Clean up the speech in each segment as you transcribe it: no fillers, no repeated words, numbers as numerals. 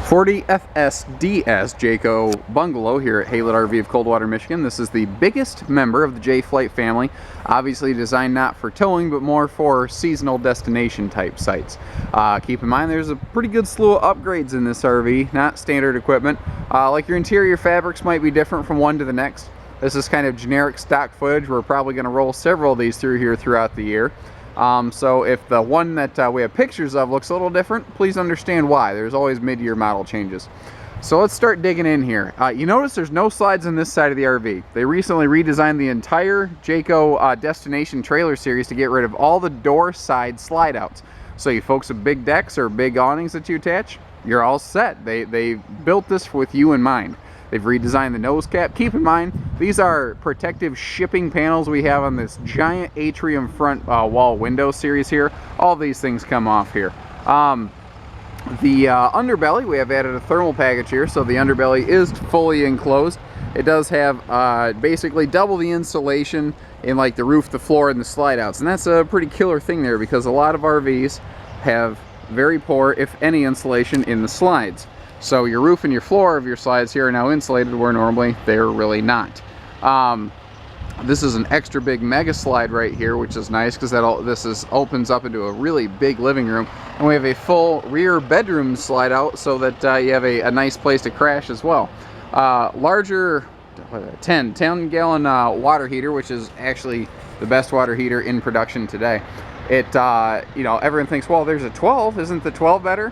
40FSDS Jayco Bungalow here at Haylett RV of Coldwater, Michigan. This is the biggest member of the J Flight family, obviously designed not for towing but more for seasonal destination type sites. Keep in mind there's a pretty good slew of upgrades in this RV, not standard equipment. Like your interior fabrics might be different from one to the next. This is kind of generic stock footage. We're probably going to roll several of these through here throughout the year. So if the one that we have pictures of looks a little different, please understand why. There's always mid-year model changes. So let's start digging in here. You notice there's no slides on this side of the RV. They recently redesigned the entire Jayco Destination Trailer Series to get rid of all the door side slide outs. So you folks with big decks or big awnings that you attach, you're all set. They built this with you in mind. They've redesigned the nose cap. Keep in mind, these are protective shipping panels we have on this giant atrium front wall window series here. All these things come off here. The underbelly, we have added a thermal package here, so the underbelly is fully enclosed. It does have basically double the insulation in like the roof, the floor, and the slide outs. And that's a pretty killer thing there because a lot of RVs have very poor, if any, insulation in the slides. So your roof and your floor of your slides here are now insulated where normally they're really not. This is an extra big mega slide right here, which is nice because this opens up into a really big living room. And we have a full rear bedroom slide out so that you have a nice place to crash as well. Larger 10 gallon water heater, which is actually the best water heater in production today. It, you know, everyone thinks, well, there's a 12, isn't the 12 better?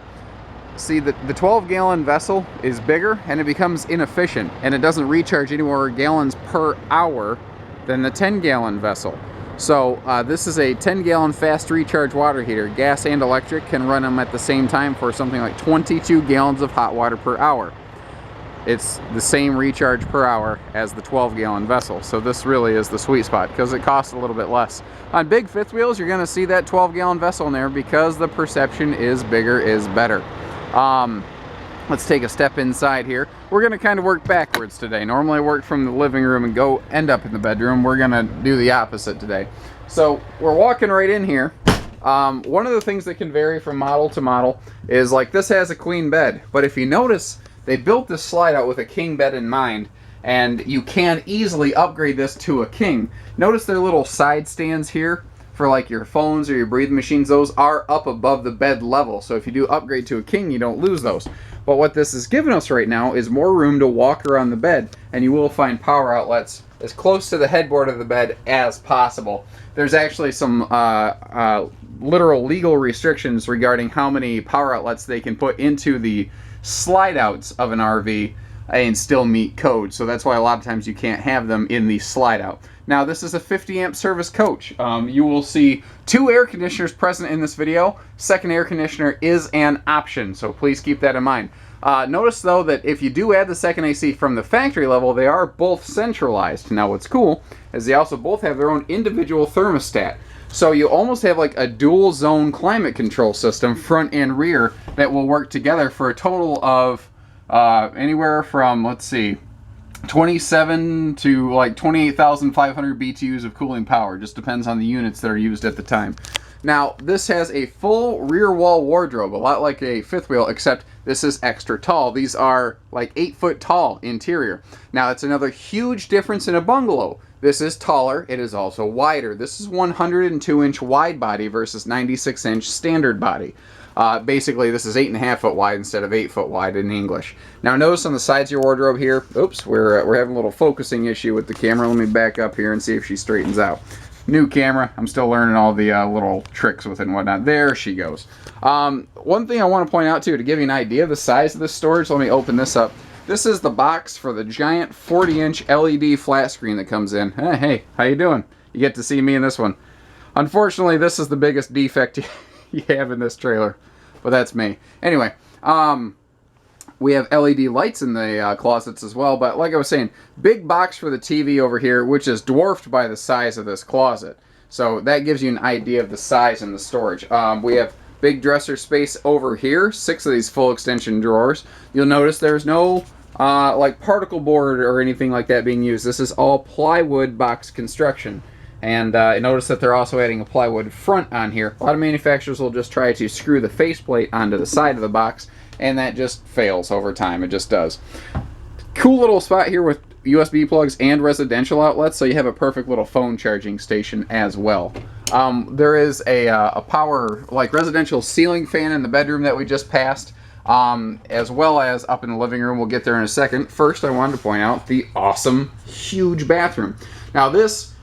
See, the 12-gallon vessel is bigger and it becomes inefficient and it doesn't recharge any more gallons per hour than the 10-gallon vessel. So this is a 10-gallon fast recharge water heater. Gas and electric can run them at the same time for something like 22 gallons of hot water per hour. It's the same recharge per hour as the 12-gallon vessel. So this really is the sweet spot because it costs a little bit less. On big fifth wheels, you're going to see that 12-gallon vessel in there because the perception is bigger is better. Let's take a step inside here. We're going to kind of work backwards today. Normally I work from the living room and end up in the bedroom. We're going to do the opposite today. So we're walking right in here. One of the things that can vary from model to model is like this has a queen bed, but if you notice, they built this slide out with a king bed in mind, and you can easily upgrade this to a king. Notice their little side stands here for like your phones or your breathing machines. Those are up above the bed level, so if you do upgrade to a king, you don't lose those. But what this is giving us right now is more room to walk around the bed, and you will find power outlets as close to the headboard of the bed as possible. There's actually some literal legal restrictions regarding how many power outlets they can put into the slide outs of an RV and still meet code. So that's why a lot of times you can't have them in the slide out. Now this is a 50 amp service coach. You will see 2 air conditioners present in this video. Second air conditioner is an option, so please keep that in mind. Notice though that if you do add the second AC from the factory level, they are both centralized. Now what's cool is they also both have their own individual thermostat. So you almost have like a dual zone climate control system, front and rear, that will work together for a total of anywhere from, let's see, 27 to like 28,500 BTUs of cooling power. Just depends on the units that are used at the time. Now this has a full rear wall wardrobe, a lot like a fifth wheel, except this is extra tall. These are like 8 foot tall interior. Now it's another huge difference in a bungalow. This is taller, it is also wider. This is 102-inch wide body versus 96-inch standard body. Basically, this is 8.5 foot wide instead of 8 foot wide in English. Now, notice on the sides of your wardrobe here, oops, we're having a little focusing issue with the camera. Let me back up here and see if she straightens out. New camera, I'm still learning all the little tricks with it and whatnot. There she goes. One thing I want to point out too, to give you an idea of the size of this storage, let me open this up. This is the box for the giant 40-inch LED flat screen that comes in. Hey, how you doing? You get to see me in this one. Unfortunately, this is the biggest defect you have in this trailer, but that's me. Anyway, we have LED lights in the closets as well, but like I was saying, big box for the TV over here, which is dwarfed by the size of this closet. So that gives you an idea of the size and the storage. We have big dresser space over here, 6 of these full extension drawers. You'll notice there's no like particle board or anything like that being used. This is all plywood box construction. And notice that they're also adding a plywood front on here. A lot of manufacturers will just try to screw the faceplate onto the side of the box and that just fails over time. It just does. Cool little spot here with USB plugs and residential outlets, so you have a perfect little phone charging station as well. There is a power, like, residential ceiling fan in the bedroom that we just passed, as well as up in the living room. We'll get there in a second. First, I wanted to point out the awesome, huge bathroom. Now, this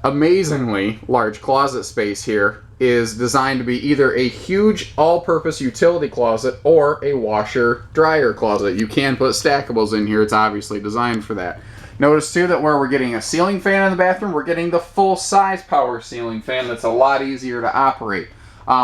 amazingly large closet space here is designed to be either a huge all-purpose utility closet or a washer-dryer closet. You can put stackables in here. It's obviously designed for that. Notice too that where we're getting a ceiling fan in the bathroom, we're getting the full-size power ceiling fan that's a lot easier to operate.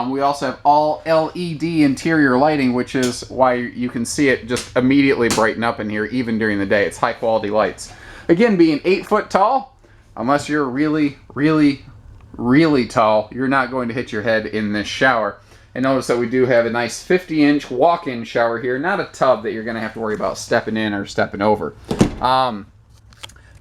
We also have all LED interior lighting, which is why you can see it just immediately brighten up in here even during the day. It's high-quality lights. Again, being 8 foot tall, unless you're really, really, really tall, you're not going to hit your head in this shower. And notice that we do have a nice 50-inch walk-in shower here, not a tub that you're going to have to worry about stepping in or stepping over.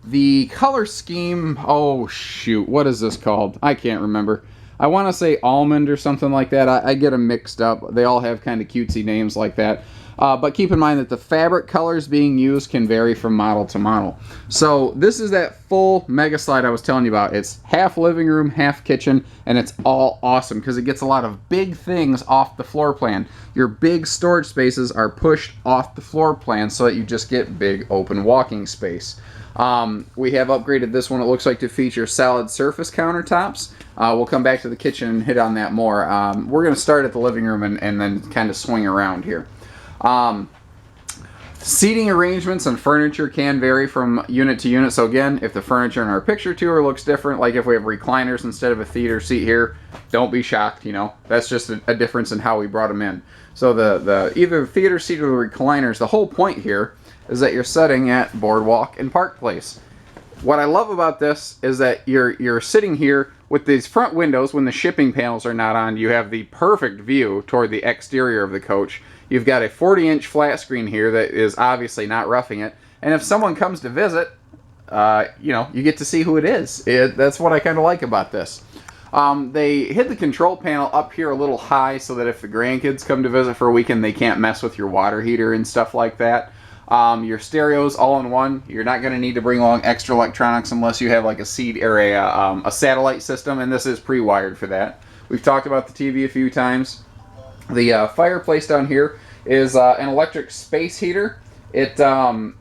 The color scheme, oh shoot, what is this called? I can't remember. I want to say almond or something like that. I get them mixed up. They all have kind of cutesy names like that. But keep in mind that the fabric colors being used can vary from model to model. So this is that full mega slide I was telling you about. It's half living room, half kitchen, and it's all awesome because it gets a lot of big things off the floor plan. Your big storage spaces are pushed off the floor plan so that you just get big open walking space. We have upgraded this one, it looks like, to feature solid surface countertops. We'll come back to the kitchen and hit on that more. We're going to start at the living room and then kind of swing around here. Seating arrangements and furniture can vary from unit to unit. So again, if the furniture in our picture tour looks different, like if we have recliners instead of a theater seat here, don't be shocked, you know. That's just a difference in how we brought them in. So the either the theater seat or the recliners, the whole point here is that you're sitting at Boardwalk and Park Place. What I love about this is that you're sitting here with these front windows. When the shipping panels are not on, you have the perfect view toward the exterior of the coach. You've got a 40-inch flat screen here that is obviously not roughing it. And if someone comes to visit, you know, you get to see who it is. That's what I kind of like about this. They hid the control panel up here a little high so that if the grandkids come to visit for a weekend, they can't mess with your water heater and stuff like that. Your stereo's all in one. You're not going to need to bring along extra electronics unless you have like a seed or a satellite system, and this is pre-wired for that. We've talked about the TV a few times. The fireplace down here is an electric space heater. It can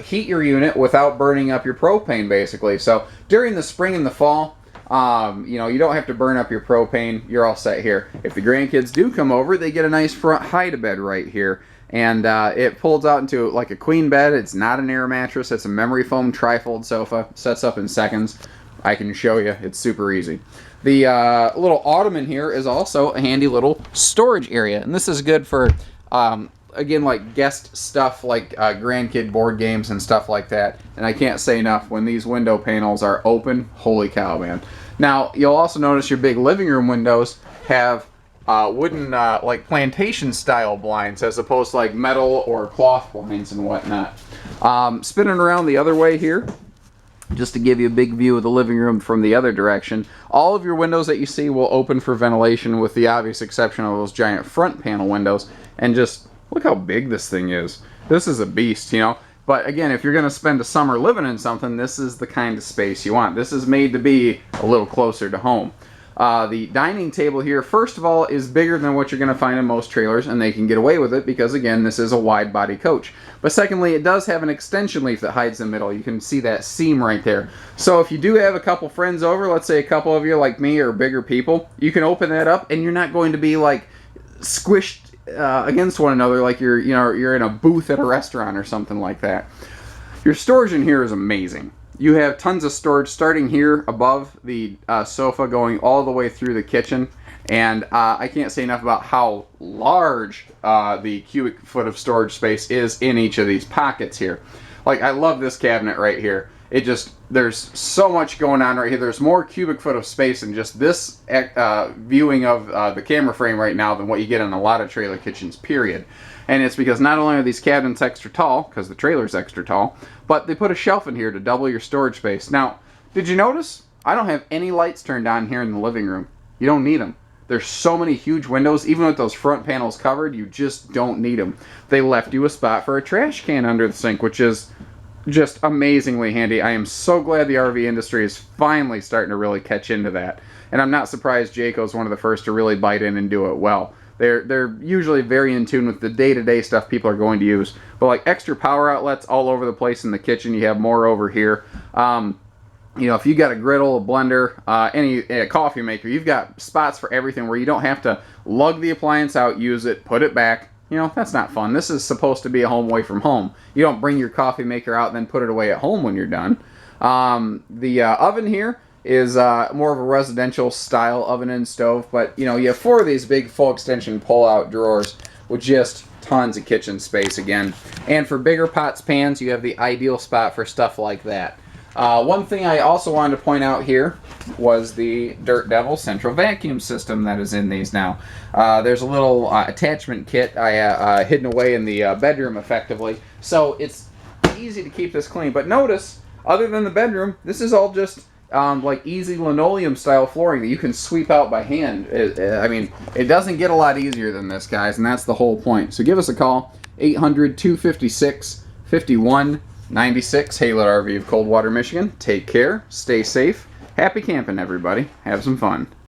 heat your unit without burning up your propane, basically. So during the spring and the fall, you know, you don't have to burn up your propane. You're all set here. If the grandkids do come over, they get a nice front hide-a-bed right here. And it pulls out into like a queen bed. It's not an air mattress. It's a memory foam trifold sofa. Sets up in seconds. I can show you. It's super easy. The little ottoman here is also a handy little storage area. And this is good for, again, like guest stuff like grandkid board games and stuff like that. And I can't say enough, when these window panels are open, holy cow, man. Now, you'll also notice your big living room windows have wooden, like plantation style blinds as opposed to like metal or cloth blinds and whatnot. Spinning around the other way here, just to give you a big view of the living room from the other direction. All of your windows that you see will open for ventilation with the obvious exception of those giant front panel windows. And just look how big this thing is. This is a beast, you know. But again, if you're going to spend a summer living in something, this is the kind of space you want. This is made to be a little closer to home. The dining table here, first of all, is bigger than what you're going to find in most trailers, and they can get away with it because, again, this is a wide body coach. But secondly, it does have an extension leaf that hides in the middle. You can see that seam right there. So if you do have a couple friends over, let's say a couple of you like me or bigger people, you can open that up and you're not going to be like squished against one another like you're in a booth at a restaurant or something like that. Your storage in here is amazing. You have tons of storage starting here above the sofa going all the way through the kitchen. And I can't say enough about how large the cubic foot of storage space is in each of these pockets here. Like, I love this cabinet right here. It just, there's so much going on right here. There's more cubic foot of space in just this viewing of the camera frame right now than what you get in a lot of trailer kitchens, period. And it's because not only are these cabinets extra tall, because the trailer's extra tall, but they put a shelf in here to double your storage space. Now, did you notice? I don't have any lights turned on here in the living room. You don't need them. There's so many huge windows, even with those front panels covered, you just don't need them. They left you a spot for a trash can under the sink, which is just amazingly handy. I am so glad the RV industry is finally starting to really catch into that. And I'm not surprised Jayco is one of the first to really bite in and do it well. They're usually very in tune with the day-to-day stuff people are going to use. But like extra power outlets all over the place in the kitchen, you have more over here. You know, if you got a griddle, a blender, a coffee maker, you've got spots for everything where you don't have to lug the appliance out, use it, put it back. You know, that's not fun. This is supposed to be a home away from home. You don't bring your coffee maker out and then put it away at home when you're done. The oven here is more of a residential style oven and stove, but you know, you have 4 of these big full extension pull-out drawers with just tons of kitchen space again. And for bigger pots, pans, you have the ideal spot for stuff like that. One thing I also wanted to point out here was the Dirt Devil central vacuum system that is in these now. There's a little attachment kit I hidden away in the bedroom effectively, so it's easy to keep this clean. But notice, other than the bedroom, this is all just like easy linoleum style flooring that you can sweep out by hand. I mean, it doesn't get a lot easier than this, guys, and that's the whole point. So give us a call, 800-256-5196, Haylett RV of Coldwater, Michigan. Take care, stay safe, happy camping, everybody. Have some fun.